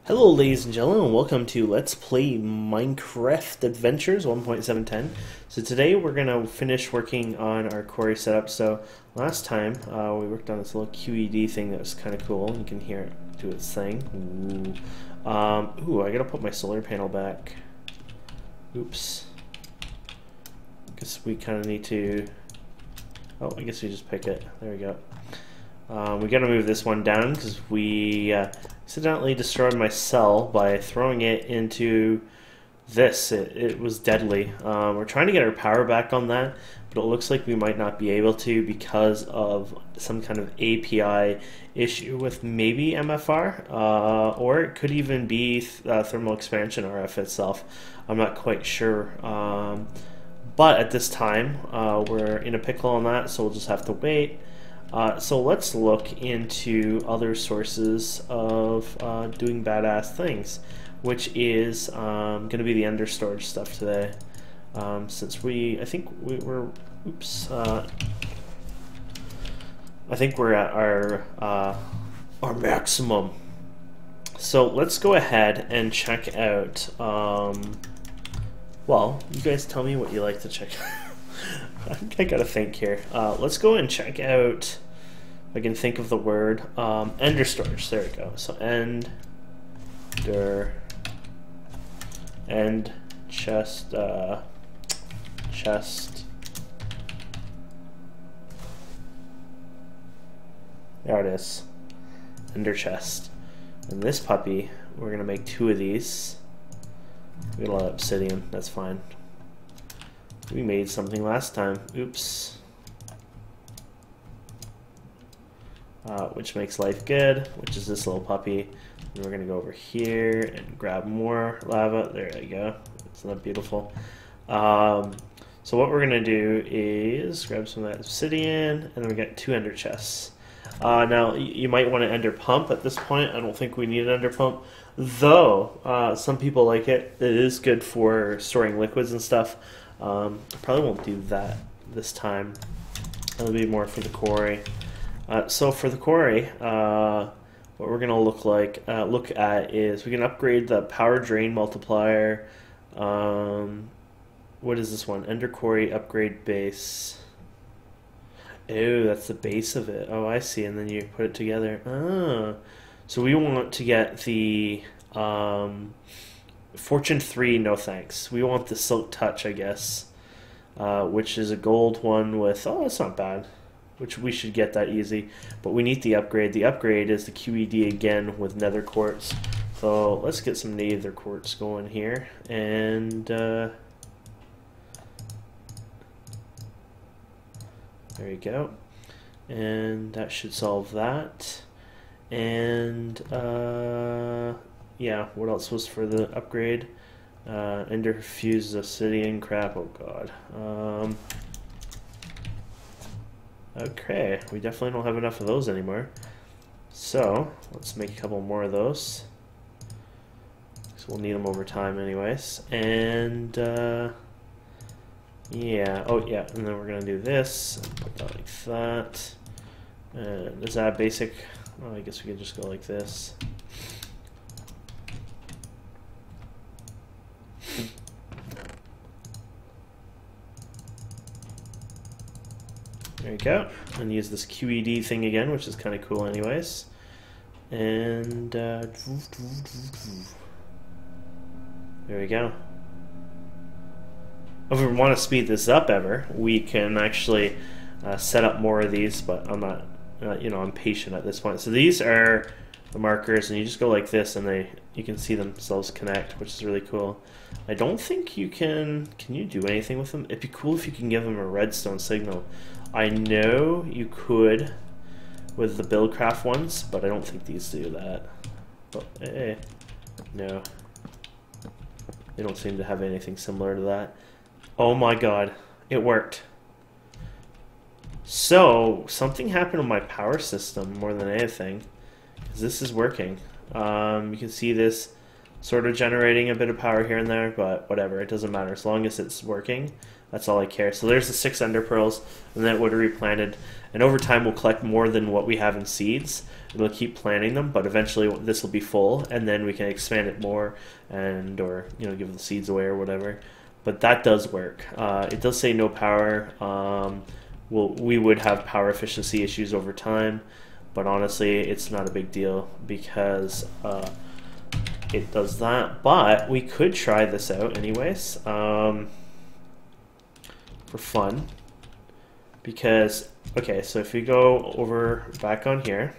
Hello ladies and gentlemen, and welcome to Let's Play Minecraft Adventures 1.710. So today we're going to finish working on our Quarry setup. So last time we worked on this little QED thing that was kind of cool. You can hear it do its thing. Ooh, I got to put my solar panel back. Oops. Guess we kind of need to... Oh, I guess we just pick it. There we go. We got to move this one down because we accidentally destroyed my cell by throwing it into this. It was deadly. We're trying to get our power back on that, but it looks like we might not be able to because of some kind of API issue with maybe MFR, or it could even be thermal expansion RF itself. I'm not quite sure. But at this time, we're in a pickle on that, so we'll just have to wait. So let's look into other sources of doing badass things, which is going to be the ender storage stuff today. Since I think we're at our maximum. So let's go ahead and check out. Well, you guys tell me what you like to check. I gotta think here. Let's go and check out. I can think of the word ender storage. There we go. So end chest chest. There it is. Ender chest. And this puppy, we're gonna make 2 of these. We got a lot of obsidian. That's fine. We made something last time. Oops. Which makes life good, which is this little puppy. And we're gonna go over here and grab more lava. There you go. Isn't that beautiful? So what we're gonna do is grab some of that obsidian, and then we got 2 ender chests. Now you might want an ender pump at this point. I don't think we need an ender pump, though. Some people like it. It is good for storing liquids and stuff. I probably won't do that this time. That'll be more for the quarry. So for the quarry, what we're gonna look at is we can upgrade the power drain multiplier. What is this one? Ender quarry upgrade base. Oh, that's the base of it. Oh, I see. And then you put it together. Ah, so we want to get the Fortune 3. No thanks. We want the Silk Touch, I guess, which is a gold one with. Oh, that's not bad. Which we should get that easy, but we need the upgrade. The upgrade is the QED again with nether quartz. So let's get some nether quartz going here, and there you go. And that should solve that. And yeah, what else was for the upgrade? Ender fused obsidian crap. Oh god. Okay, we definitely don't have enough of those anymore. So, let's make a couple more of those. So we'll need them over time anyways. And, yeah, oh yeah, and then we're going to do this. Put that like that. And is that basic? Oh, I guess we could just go like this. There you go. And use this QED thing again, which is kind of cool anyways. And there we go. If we want to speed this up ever, we can actually set up more of these, but I'm not, I'm patient at this point. So these are the markers, and you just go like this, and you can see themselves connect, which is really cool. I don't think you can you do anything with them? It'd be cool if you can give them a redstone signal. I know you could with the Buildcraft ones, but I don't think these do that. Oh, hey, no. They don't seem to have anything similar to that. Oh my god, it worked. So, something happened to my power system more than anything, because this is working. You can see this sort of generating a bit of power here and there, but whatever, it doesn't matter. As long as it's working, that's all I care. So there's the 6 ender pearls, and then it would have replanted. And over time, we'll collect more than what we have in seeds. it'll keep planting them, but eventually this will be full, and then we can expand it more, and or give the seeds away or whatever. But that does work. It does say no power. We would have power efficiency issues over time, but honestly, it's not a big deal because it does that. But we could try this out anyways for fun. Because, okay, so if we go over back on here,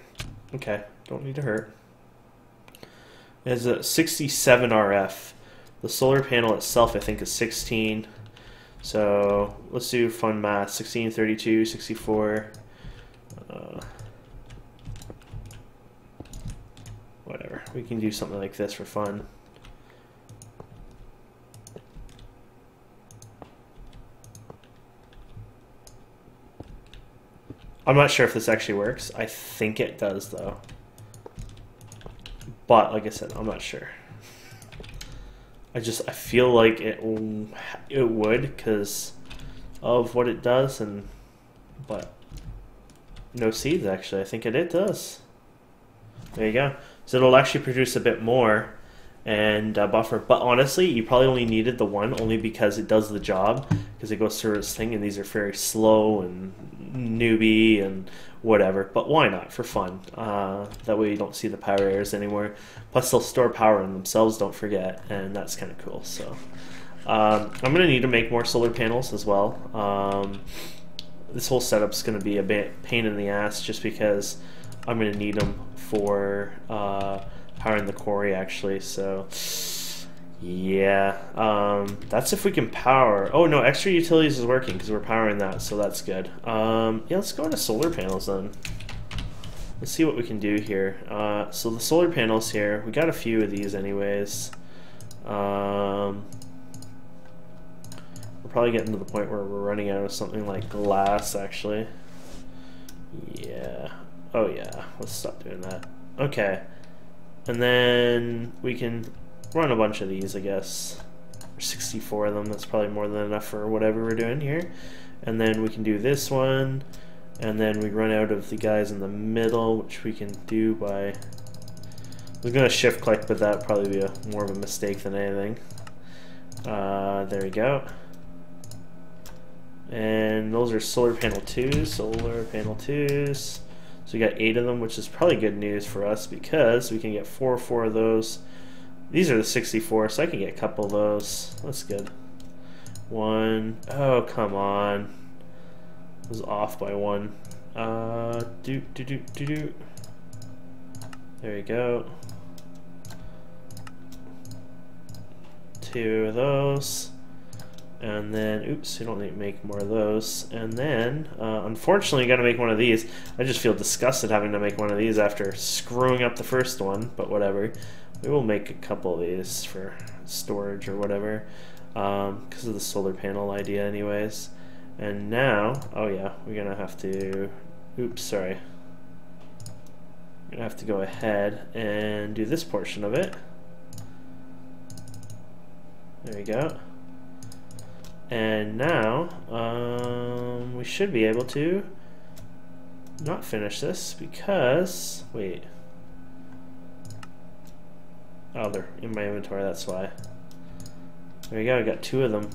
okay, don't need to hurt. It has a 67 RF. The solar panel itself, I think, is 16. So let's do fun math. 16, 32, 64. Whatever. We can do something like this for fun. I'm not sure if this actually works. I think it does, though. But, like I said, I'm not sure. I feel like it would because of what it does, but no seeds, actually. I think it does. There you go. So it'll actually produce a bit more and buffer. But honestly, you probably only needed the one only because it does the job, because it goes through its thing, and these are very slow and newbie and whatever. But why not? For fun. That way you don't see the power errors anymore. Plus they'll store power in themselves, don't forget, and that's kind of cool. So I'm going to need to make more solar panels as well. This whole setup's going to be a bit pain in the ass just because I'm going to need them for powering the quarry, actually. So yeah, that's if we can power. Oh no, extra utilities is working because we're powering that, so that's good. Yeah, let's go into solar panels then. Let's see what we can do here. So the solar panels here, we got a few of these anyways. We're probably getting to the point where we're running out of something like glass, actually. Yeah. Oh yeah, let's stop doing that. Okay. And then we can run a bunch of these, I guess. 64 of them, that's probably more than enough for whatever we're doing here. And then we can do this one, and then we run out of the guys in the middle, which we can do by... I was going to shift click, but that would probably be more of a mistake than anything. There we go. And those are solar panel 2s, solar panel 2s. So we got 8 of them, which is probably good news for us because we can get 4 of those. These are the 64, so I can get a couple of those. That's good. 1. Oh, come on. It was off by 1. There you go. 2 of those. And then, oops, you don't need to make more of those. And then, unfortunately, you got to make one of these. I just feel disgusted having to make one of these after screwing up the first one, but whatever. We will make a couple of these for storage or whatever, because of the solar panel idea anyways. And now, oh yeah, we're going to have to, oops, sorry. We're going to have to go ahead and do this portion of it. There we go. And now, we should be able to not finish this because, wait. Oh, they're in my inventory, that's why. There you go, I got 2 of them.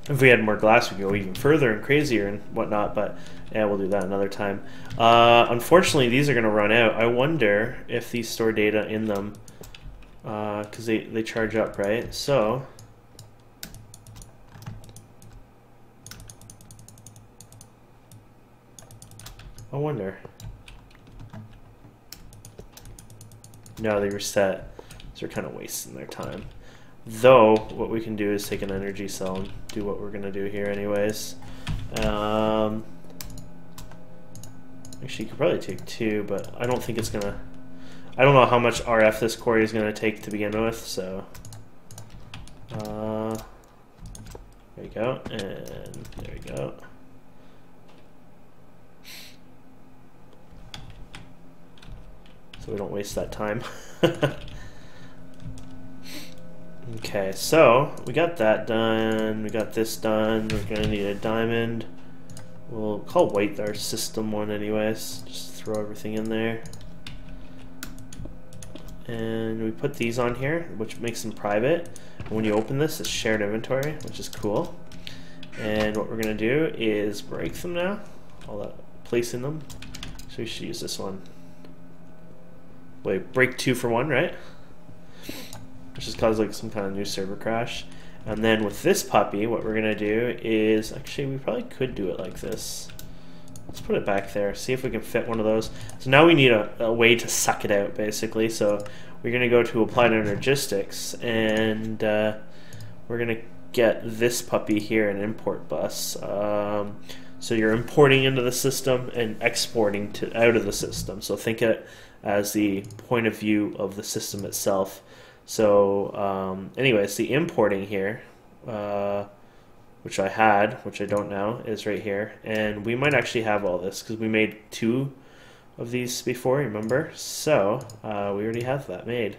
If we had more glass, we could go even further and crazier and whatnot, but yeah, we'll do that another time. Unfortunately, these are going to run out. I wonder if these store data in them, because they charge up, right? So... I wonder. No, they reset. So they're kind of wasting their time. Though, what we can do is take an energy cell and do what we're going to do here anyways. Actually, you could probably take 2, but I don't think it's going to... I don't know how much RF this quarry is going to take to begin with, so... there you go, and there we go. So we don't waste that time. Okay, so we got that done. We got this done. We're gonna need a diamond. We'll call white our system one anyways. Just throw everything in there. And we put these on here, which makes them private. And when you open this, it's shared inventory, which is cool. And what we're going to do is break them now. All that placing them. So we should use this one. Wait, break 2 for 1, right? Which has caused like some kind of new server crash. And then with this puppy, what we're going to do is, actually we probably could do it like this. Let's put it back there, see if we can fit one of those. So now we need a way to suck it out, basically. So we're going to go to Applied Energistics, and we're going to get this puppy here, an import bus. So you're importing into the system and exporting out of the system. So think it as the point of view of the system itself. So anyways, the importing here, which I had, which I don't now, is right here. And we might actually have all this because we made 2 of these before, remember? So we already have that made.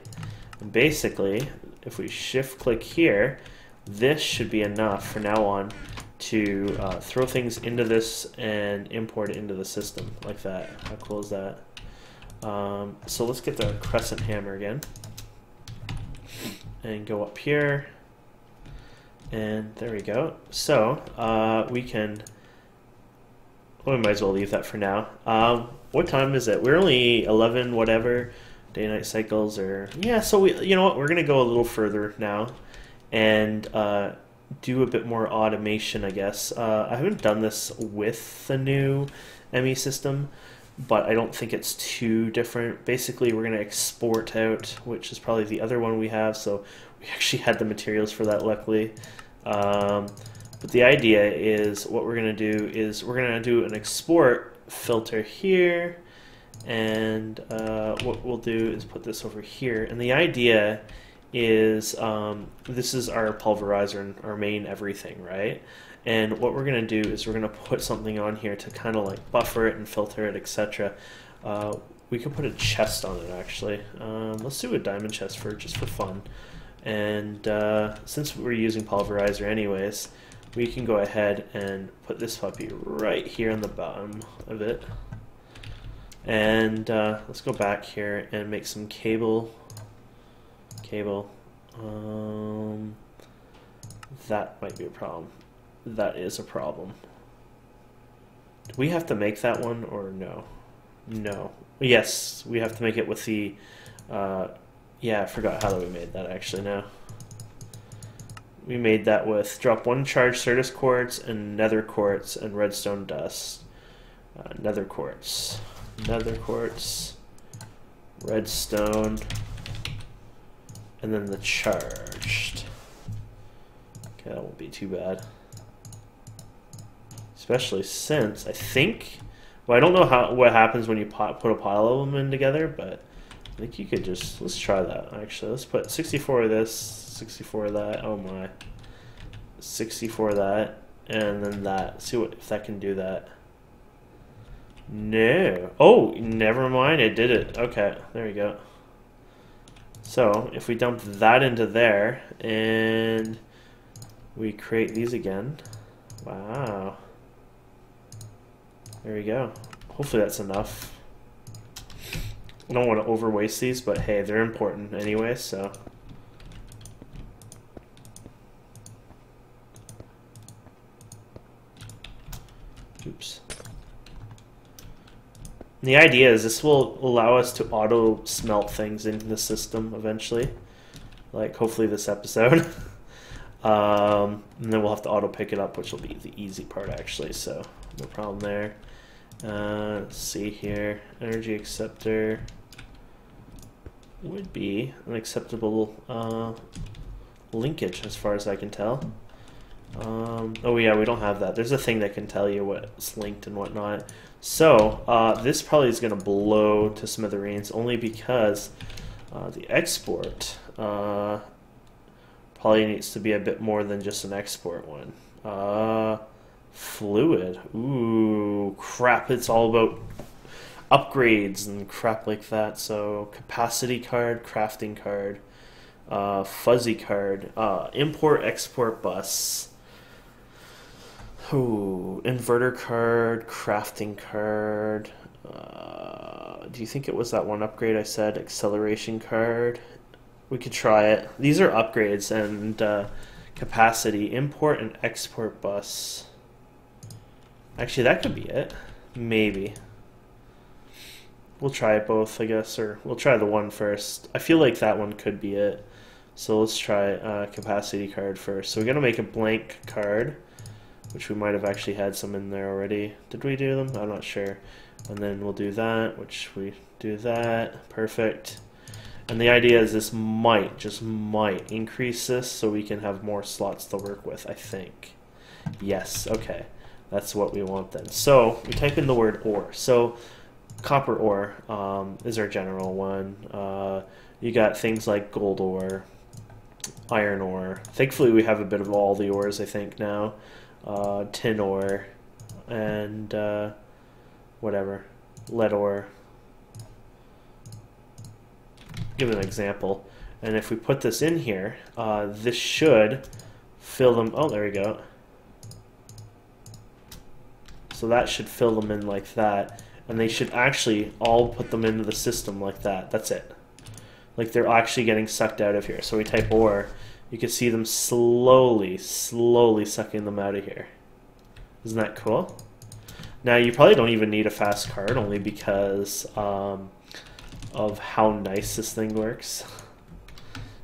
And basically, if we shift click here, this should be enough from now on to throw things into this and import it into the system like that. How cool is that? So let's get the crescent hammer again and go up here, and there we go. So we can, well, we might as well leave that for now. What time is it? We're only 11 whatever day-night cycles, or yeah, so we, you know what, we're gonna go a little further now and do a bit more automation, I guess. I haven't done this with the new ME system, but I don't think it's too different. Basically, we're going to export out, which is probably the other one we have, so we actually had the materials for that, luckily. But the idea is, what we're going to do is we're going to do an export filter here, and what we'll do is put this over here. And the idea is, this is our pulverizer and our main everything, right? And what we're going to do is we're going to put something on here to kind of like buffer it and filter it, etc. We can put a chest on it, actually. Let's do a diamond chest just for fun. And since we're using Pulverizer anyways, we can go ahead and put this puppy right here on the bottom of it. And let's go back here and make some cable. That might be a problem. That is a problem. Do we have to make that one or no? No. Yes, we have to make it with the... yeah, I forgot how we made that actually now. We made that with drop 1 charged Certus quartz and nether quartz and redstone dust. Nether quartz, redstone, and then the charged. Okay, that won't be too bad. Especially since I think, well, I don't know what happens when you put a pile of them in together, but I think you could just, let's try that actually. Let's put 64 of this, 64 of that, oh my, 64 of that, and then that. See if that can do that. No. Oh, never mind, it did it. Okay, there we go. So if we dump that into there and we create these again, wow. There we go. Hopefully that's enough. I don't want to overwaste these, but hey, they're important anyway, so. Oops. And the idea is this will allow us to auto smelt things in the system eventually. Like hopefully this episode. And then we'll have to auto pick it up, which will be the easy part actually, so no problem there. Let's see here. Energy acceptor would be an acceptable linkage as far as I can tell. Oh yeah, we don't have that. There's a thing that can tell you what's linked and whatnot. So this probably is going to blow to smithereens only because the export probably needs to be a bit more than just an export one. Fluid. Ooh, crap. It's all about upgrades and crap like that. So capacity card, crafting card, fuzzy card, import export bus. Ooh, inverter card, crafting card, Do you think it was that one upgrade I said? Acceleration card. We could try it. These are upgrades and capacity. Import and export bus. Actually, that could be it. Maybe. We'll try it both, I guess, or we'll try the one first. I feel like that one could be it. So let's try capacity card first. So we're going to make a blank card, which we might have actually had some in there already. Did we do them? I'm not sure. And then we'll do that, which we do that. Perfect. And the idea is this might, just might, increase this so we can have more slots to work with, I think. Yes, okay. That's what we want then. So we type in the word ore. So copper ore is our general one. You got things like gold ore, iron ore. Thankfully we have a bit of all the ores, I think, now. Tin ore, and whatever, lead ore. Give an example. And if we put this in here, this should fill them. Oh, there we go. So that should fill them in like that. And they should actually all put them into the system like that. That's it. Like they're actually getting sucked out of here. So we type ore. You can see them slowly sucking them out of here. Isn't that cool? Now you probably don't even need a fast card, only because of how nice this thing works.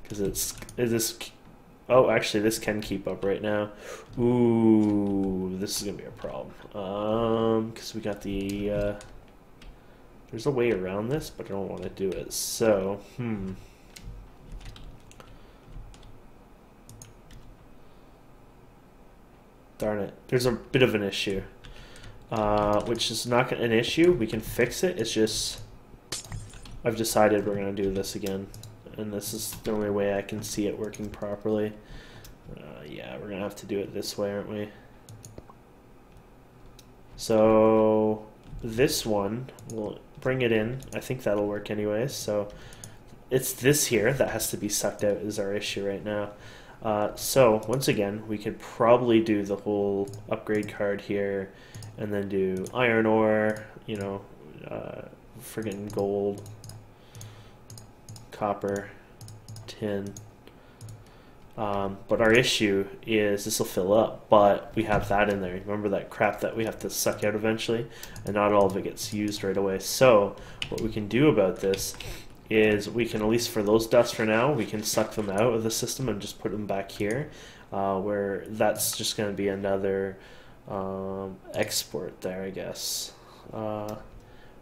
Because oh, actually this can keep up right now. Ooh, this is gonna be a problem. Because we got the there's a way around this, but I don't want to do it. So, darn it. There's a bit of an issue. Which is not an issue. We can fix it. It's just I've decided we're going to do this again. And this is the only way I can see it working properly. Yeah, we're going to have to do it this way, aren't we? So this one, we'll bring it in. I think that'll work anyways. So it's this here that has to be sucked out is our issue right now. So once again, we could probably do the whole upgrade card here and then do iron ore, you know, friggin' gold, copper, tin. But our issue is this will fill up, but we have that in there. Remember that crap that we have to suck out eventually, and not all of it gets used right away. So what we can do about this is we can, at least for those dusts for now, we can suck them out of the system and just put them back here, where that's just going to be another export there, I guess,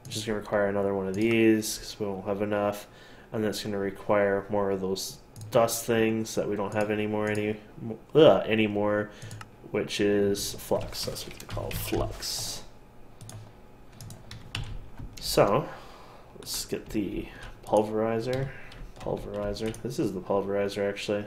which is going to require another one of these because we won't have enough, and that's going to require more of those dust things that we don't have anymore, which is flux. That's what they call flux. So let's get the pulverizer. This is the pulverizer, actually.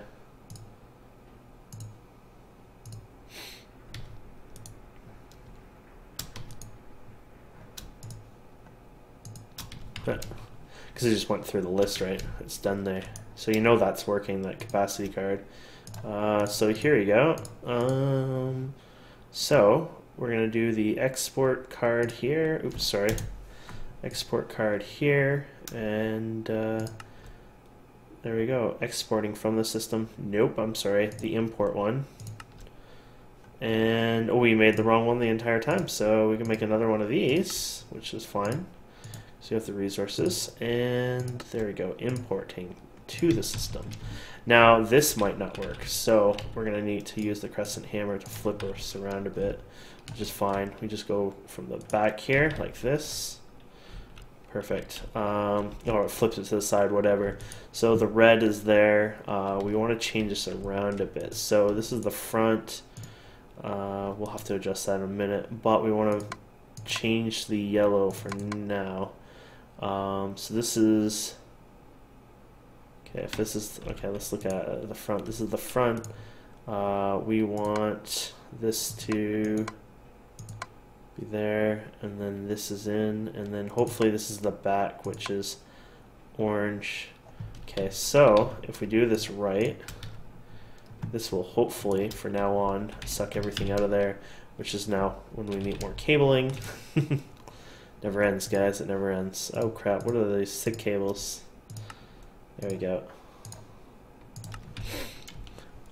Because I just went through the list, right? It's done there. So you know that's working, that capacity card. So here you go. So we're going to do the export card here. Oops, sorry. Export card here. And there we go. Exporting from the system. Nope, I'm sorry. The import one. And oh, we made the wrong one the entire time. So we can make another one of these, which is fine. So you have the resources, and there we go, importing to the system. Now this might not work, so we're going to need to use the crescent hammer to flip us around a bit, which is fine. We just go from the back here, like this. Perfect. Or it flips it to the side, whatever. So the red is there. We want to change this around a bit. So this is the front. We'll have to adjust that in a minute, but we want to change the yellow for now. So this is, okay, if this is, okay, let's look at the front. This is the front. We want this to be there, and then this is in, and then hopefully this is the back, which is orange. Okay, so if we do this right, this will hopefully, for now on, suck everything out of there, which is now when we need more cabling. Never ends, guys. It never ends. Oh crap! What are these thick cables? There we go.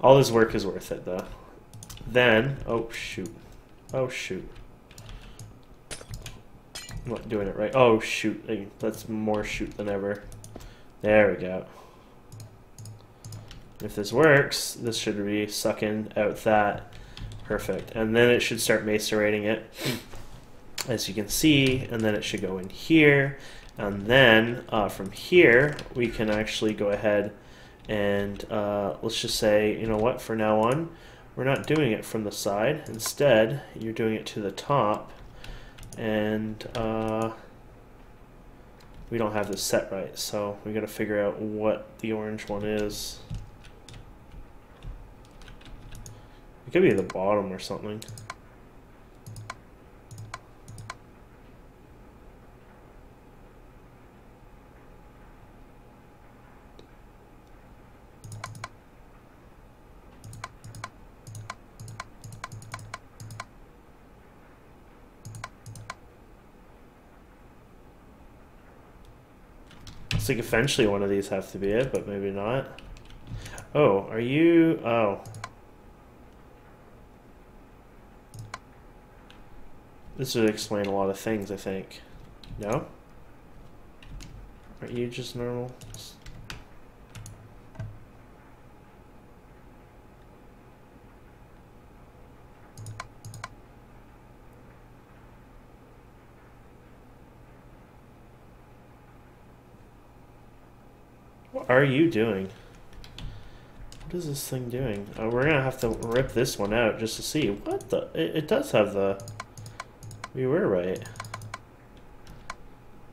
All this work is worth it, though. Then, oh shoot, oh shoot. I'm not doing it right. Oh shoot, that's more shoot than ever. There we go. If this works, this should be sucking out that. Perfect. And then it should start macerating it, as you can see, and then it should go in here. And then from here, we can actually go ahead and let's just say, you know what, for now on, we're not doing it from the side. Instead, you're doing it to the top. And we don't have this set right, so we got to figure out what the orange one is. It could be the bottom or something. Looks like eventually one of these have to be it, but maybe not. Oh, are you... Oh. This would explain a lot of things, I think. No? Aren't you just normal? What are you doing? What is this thing doing? We're gonna have to rip this one out just to see. What the? It does have the... We were right.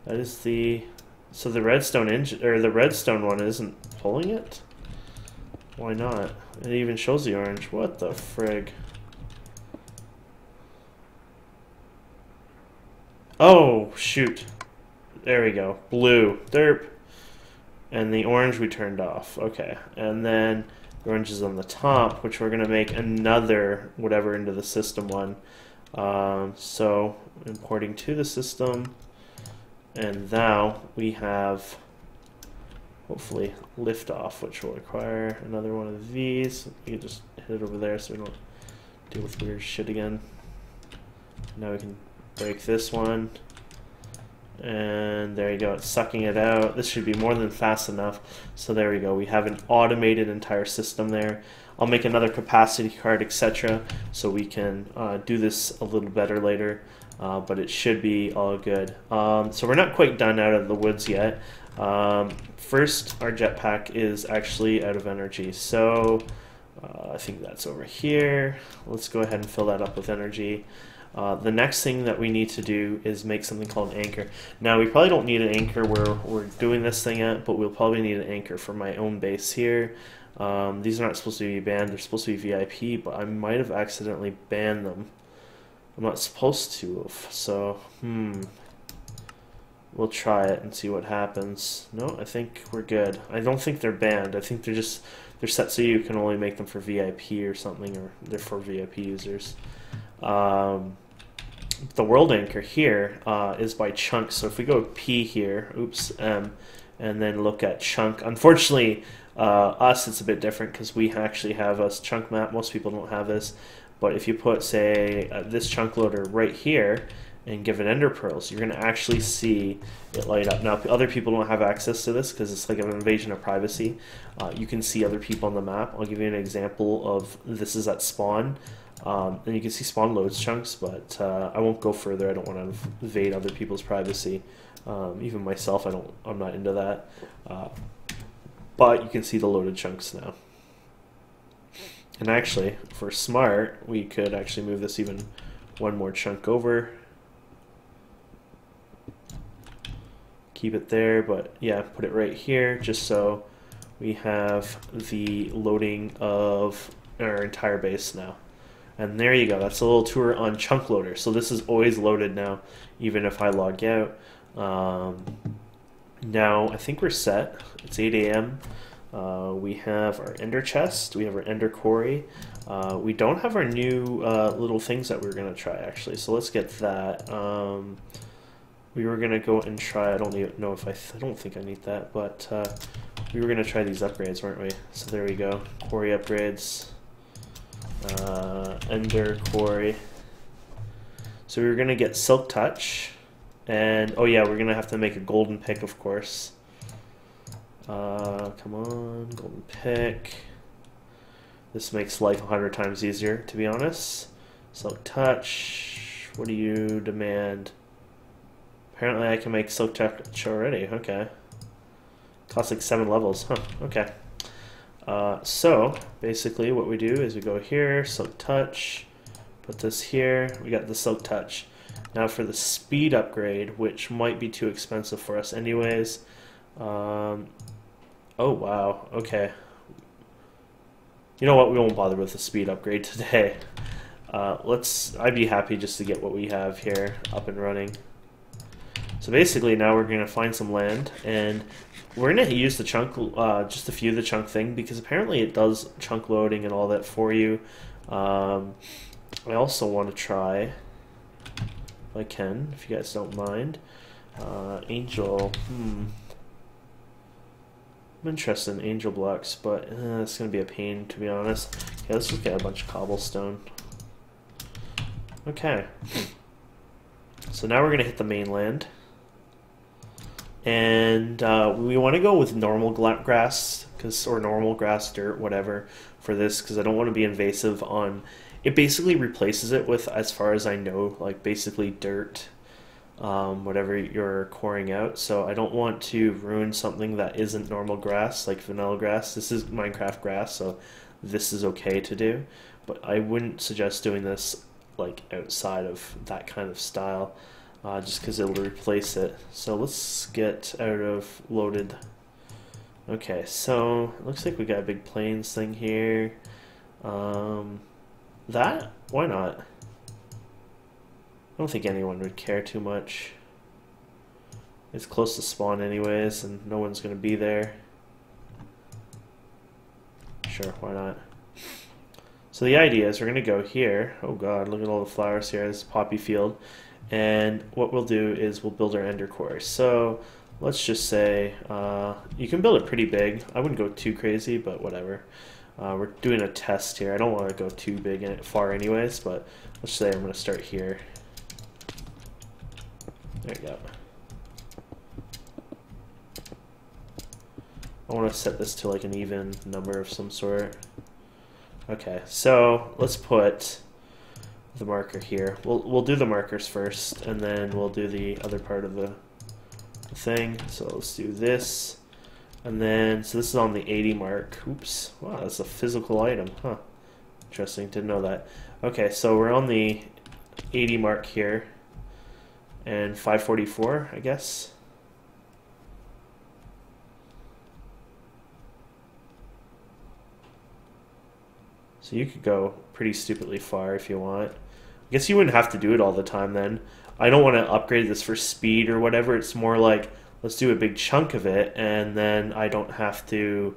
That is the... So the redstone engine, or the redstone one isn't pulling it? Why not? It even shows the orange. What the frig? Oh, shoot. There we go. Blue. Derp. And the orange we turned off. Okay. And then the orange is on the top, which we're going to make another whatever into the system one. So importing to the system, and now we have hopefully liftoff, which will require another one of these. You can just hit it over there so we don't deal with weird shit again. Now we can break this one, and there you go, it's sucking it out. This should be more than fast enough. So there we go, we have an automated entire system there. I'll make another capacity card, etc., so we can do this a little better later, but it should be all good. So we're not quite done out of the woods yet. First, our jetpack is actually out of energy, so I think that's over here. Let's go ahead and fill that up with energy. The next thing that we need to do is make something called an anchor. Now, we probably don't need an anchor where we're doing this thing at, but we'll probably need an anchor for my own base here. These are not supposed to be banned, they're supposed to be VIP, but I might have accidentally banned them. I'm not supposed to have, so, we'll try it and see what happens. No, I think we're good. I don't think they're banned, I think they're set so you can only make them for VIP or something, or they're for VIP users. The world anchor here is by chunks, so if we go P here, and then look at chunk, unfortunately, us, it's a bit different because we actually have a chunk map. Most people don't have this, but if you put, say, this chunk loader right here and give it ender pearls, you're going to actually see it light up. Now, other people don't have access to this because it's like an invasion of privacy. You can see other people on the map. I'll give you an example of this is at spawn. And you can see spawn loads chunks, but I won't go further. I don't want to invade other people's privacy. Even myself, I'm not into that. But you can see the loaded chunks now. And actually, if we're smart, we could actually move this even one more chunk over. Keep it there, but yeah, put it right here, just so we have the loading of our entire base now. And there you go, that's a little tour on chunk loader. So this is always loaded now, even if I log out. Now, I think we're set. It's 8 a.m. We have our ender chest. We have our ender quarry. We don't have our new little things that we're going to try, actually. So let's get that. we were gonna go and try. I don't even know if I don't think I need that, but we were gonna try these upgrades, weren't we? So there we go. Quarry upgrades. Ender Quarry. So we were gonna get Silk Touch, and oh yeah, we're gonna have to make a golden pick, of course. Come on, golden pick. This makes life 100 times easier, to be honest. Silk Touch. What do you demand? Apparently I can make Silk Touch already. Okay. Costs like 7 levels. Huh. Okay. So, basically what we do is we go here, Silk Touch, put this here, we got the Silk Touch. Now for the speed upgrade, which might be too expensive for us anyways. Oh wow, okay. You know what, we won't bother with the speed upgrade today. I'd be happy just to get what we have here up and running. So basically now we're going to find some land, and we're going to use the chunk, just a few of the chunk thing, because apparently it does chunk loading and all that for you. I also want to try, if I can, if you guys don't mind, Angel, I'm interested in Angel blocks, but it's going to be a pain, to be honest. Okay, let's just get a bunch of cobblestone. Okay. So now we're going to hit the mainland. And we want to go with normal grass, or normal grass, dirt, whatever, for this, because I don't want to be invasive on... It basically replaces it with, as far as I know, like basically dirt, whatever you're coring out. So I don't want to ruin something that isn't normal grass, like vanilla grass. This is Minecraft grass, so this is okay to do. But I wouldn't suggest doing this like outside of that kind of style. Just because it'll replace it. So let's get out of loaded. Okay, so it looks like we got a big plains thing here. That? Why not? I don't think anyone would care too much. It's close to spawn anyways, and no one's going to be there. Sure, why not? So the idea is we're going to go here. Oh god, look at all the flowers here. This is poppy field. And what we'll do is we'll build our ender quarry. So let's just say you can build it pretty big. I wouldn't go too crazy, but whatever. We're doing a test here. I don't want to go too big and far anyways, but let's say I'm going to start here. There you go. I want to set this to like an even number of some sort. Okay, so let's put the marker here. We'll do the markers first, and then we'll do the other part of the thing. So let's do this, and then so this is on the 80 mark. Oops! Wow, that's a physical item, huh? Interesting. Didn't know that. Okay, so we're on the 80 mark here, and 544, I guess. So you could go pretty stupidly far if you want. I guess you wouldn't have to do it all the time then. I don't want to upgrade this for speed or whatever. It's more like, let's do a big chunk of it, and then I don't have to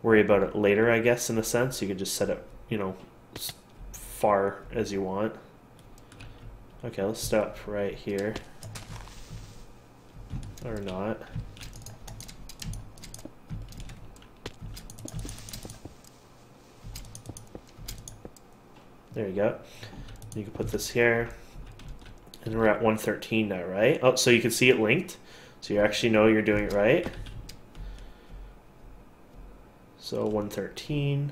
worry about it later, I guess, in a sense. You can just set it, you know, as far as you want. Okay, let's stop right here. Or not. There you go. You can put this here. And we're at 113 now, right? Oh, so you can see it linked. So you actually know you're doing it right. So 113.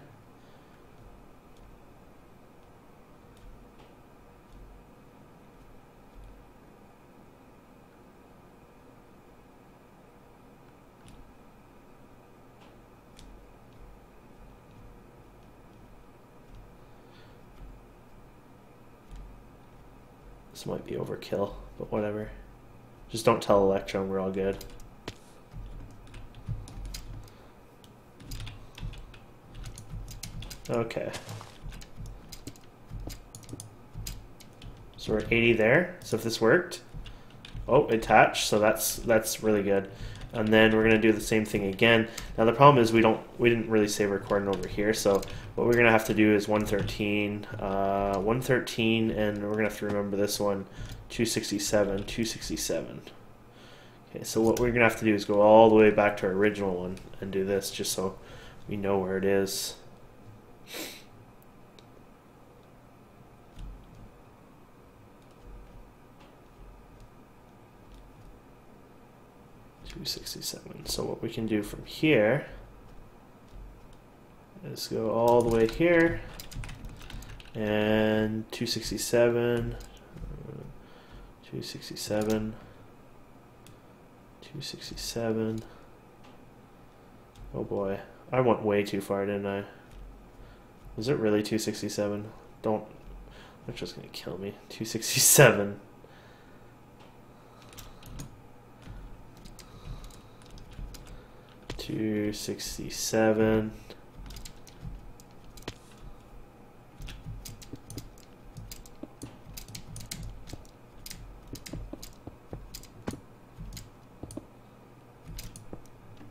This might be overkill, but whatever. Just don't tell Electron we're all good. Okay. So we're at 80 there. So if this worked, oh, attached. So that's really good. And then we're gonna do the same thing again. Now the problem is we didn't really save recording over here. So what we're gonna have to do is 113, 113, and we're gonna have to remember this one, 267, 267. Okay, so what we're gonna have to do is go all the way back to our original one and do this just so we know where it is. $267. So what we can do from here is go all the way here and 267, 267, 267. Oh boy, I went way too far, didn't I? Was it really 267? Don't, that's just gonna kill me. 267. $267.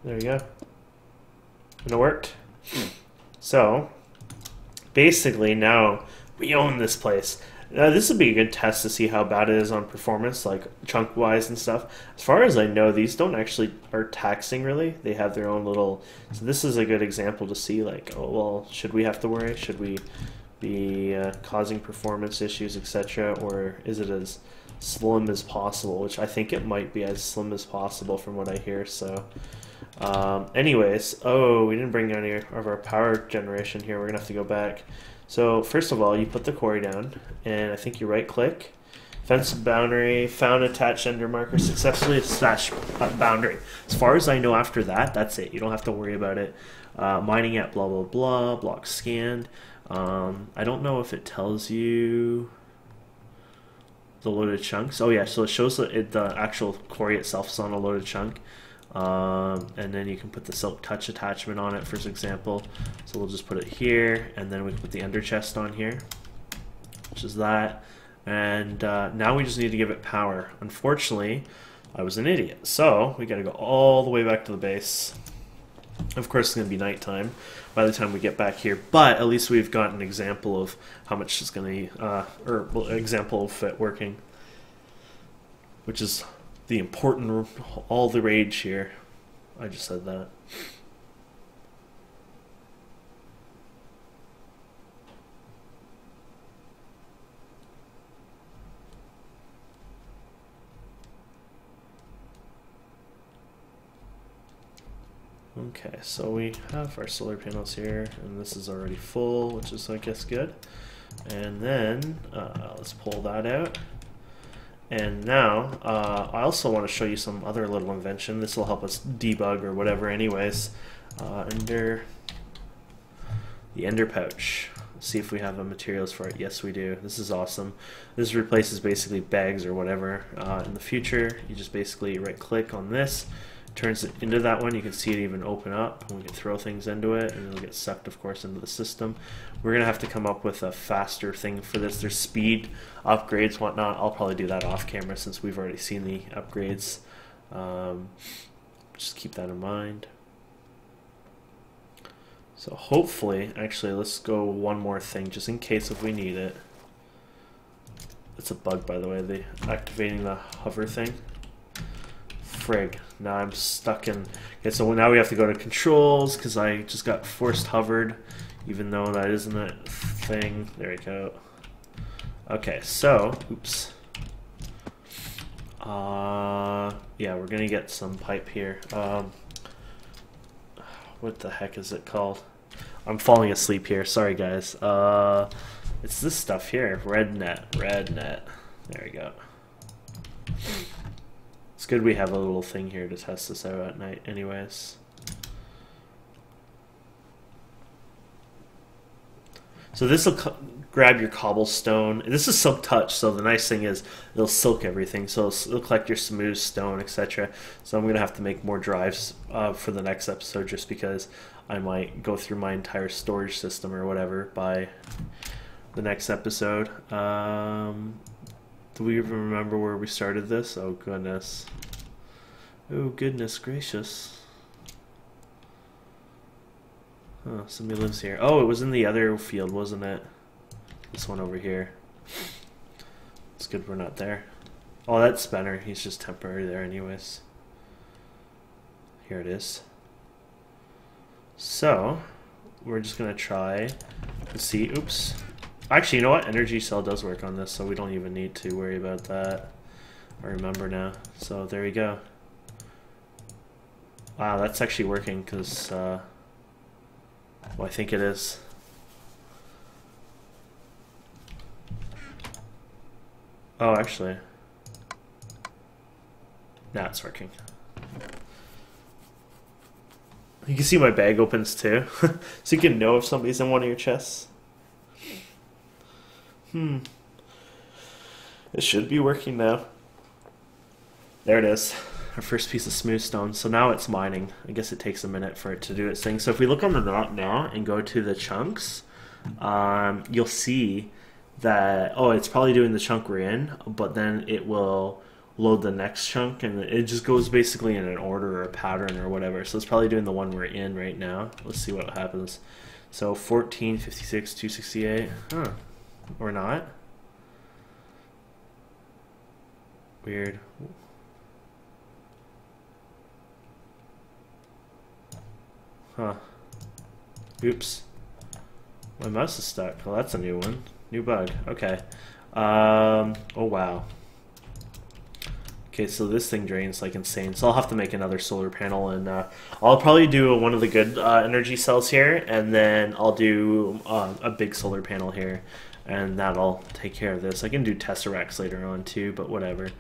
There you go. And it worked. So, basically now we own this place. This would be a good test to see how bad it is on performance, like chunk-wise and stuff. As far as I know, these don't actually are taxing, really. They have their own little... So this is a good example to see, like, oh, well, should we have to worry? Should we be causing performance issues, etc.? Or is it as slim as possible? Which I think it might be as slim as possible from what I hear, so... anyways, oh, we didn't bring any of our power generation here. We're going to have to go back. So first of all, you put the quarry down, and I think you right-click, fence boundary, found attached ender marker, successfully attached boundary. As far as I know, after that, that's it. You don't have to worry about it. Mining at blah blah blah, block scanned. I don't know if it tells you the loaded chunks. Oh yeah, so it shows that the actual quarry itself is on a loaded chunk. And then you can put the silk touch attachment on it, for example. So we'll just put it here, and then we can put the ender chest on here, which is that. And now we just need to give it power. Unfortunately, I was an idiot, so we got to go all the way back to the base. Of course, it's going to be nighttime by the time we get back here, but at least we've got an example of how much it's going to, or example of it working, which is the important, all the rage here. I just said that. Okay, so we have our solar panels here, and this is already full, which is, I guess, good. And then let's pull that out. And now, I also want to show you some other little invention. This will help us debug or whatever anyways. Ender, the ender pouch. Let's see if we have the materials for it. Yes, we do. This is awesome. This replaces basically bags or whatever. In the future, you just basically right-click on this, turns it into that one. You can see it even open up, and we can throw things into it, and it'll get sucked, of course, into the system. We're gonna have to come up with a faster thing for this. There's speed upgrades, whatnot. I'll probably do that off camera since we've already seen the upgrades. Just keep that in mind. So hopefully, actually, let's go one more thing just in case if we need it. It's a bug, by the way, the activating the hover thing. Frig. Now I'm stuck in... Okay, so now we have to go to controls because I just got forced hovered, even though that isn't a thing. There we go. Okay, so... Oops. Yeah, we're gonna get some pipe here. What the heck is it called? I'm falling asleep here. Sorry, guys. It's this stuff here. Red net. Red net. There we go. It's good we have a little thing here to test this out at night anyways. So this will grab your cobblestone. This is silk touch, so the nice thing is it'll silk everything, so it'll collect your smooth stone, etc. So I'm going to have to make more drives for the next episode just because I might go through my entire storage system or whatever by the next episode. Do we even remember where we started this? Oh goodness. Oh goodness gracious. Oh, somebody lives here. Oh, it was in the other field, wasn't it? This one over here. It's good we're not there. Oh, that's Spenner. He's just temporary there anyways. Here it is. So we're just gonna try to see. Oops. Actually, you know what? Energy cell does work on this, so we don't even need to worry about that. I remember now. So there we go. Wow, that's actually working because, well, I think it is. Oh, actually. Now it's working. You can see my bag opens too, so you can know if somebody's in one of your chests. It should be working now. There it is, our first piece of smooth stone. So now it's mining. I guess it takes a minute for it to do its thing. So if we look on the map now and go to the chunks, you'll see that, oh, it's probably doing the chunk we're in, but then it will load the next chunk, and it just goes basically in an order or a pattern or whatever. So it's probably doing the one we're in right now. Let's see what happens. So 1456 268. Huh. Or not. Weird. Huh. Oops. My mouse is stuck. Well, that's a new one. New bug. Okay. Oh wow. Okay, so this thing drains like insane. So I'll have to make another solar panel, and I'll probably do one of the good energy cells here, and then I'll do a big solar panel here, and that'll take care of this. I can do tesseracts later on too, but whatever.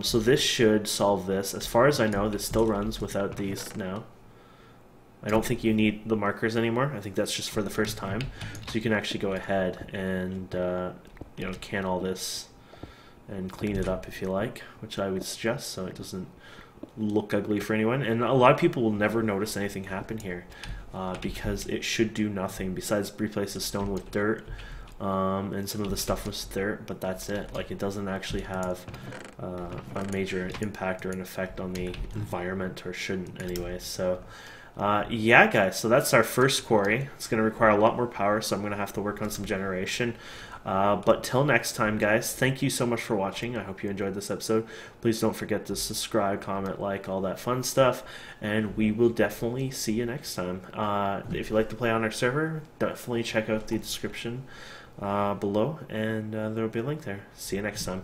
So this should solve this. As far as I know, this still runs without these now. I don't think you need the markers anymore. I think that's just for the first time. So you can actually go ahead and you know, can all this and clean it up if you like, which I would suggest, so it doesn't look ugly for anyone. And a lot of people will never notice anything happen here because it should do nothing besides replace the stone with dirt and some of the stuff with dirt, but that's it. Like, it doesn't actually have a major impact or an effect on the environment, or shouldn't anyway. So yeah, guys, so that's our first quarry. It's going to require a lot more power, so I'm going to have to work on some generation. But till next time, guys, thank you so much for watching. I hope you enjoyed this episode. Please don't forget to subscribe, comment, like, all that fun stuff, and we will definitely see you next time. If you'd like to play on our server, definitely check out the description below, and there will be a link there. See you next time.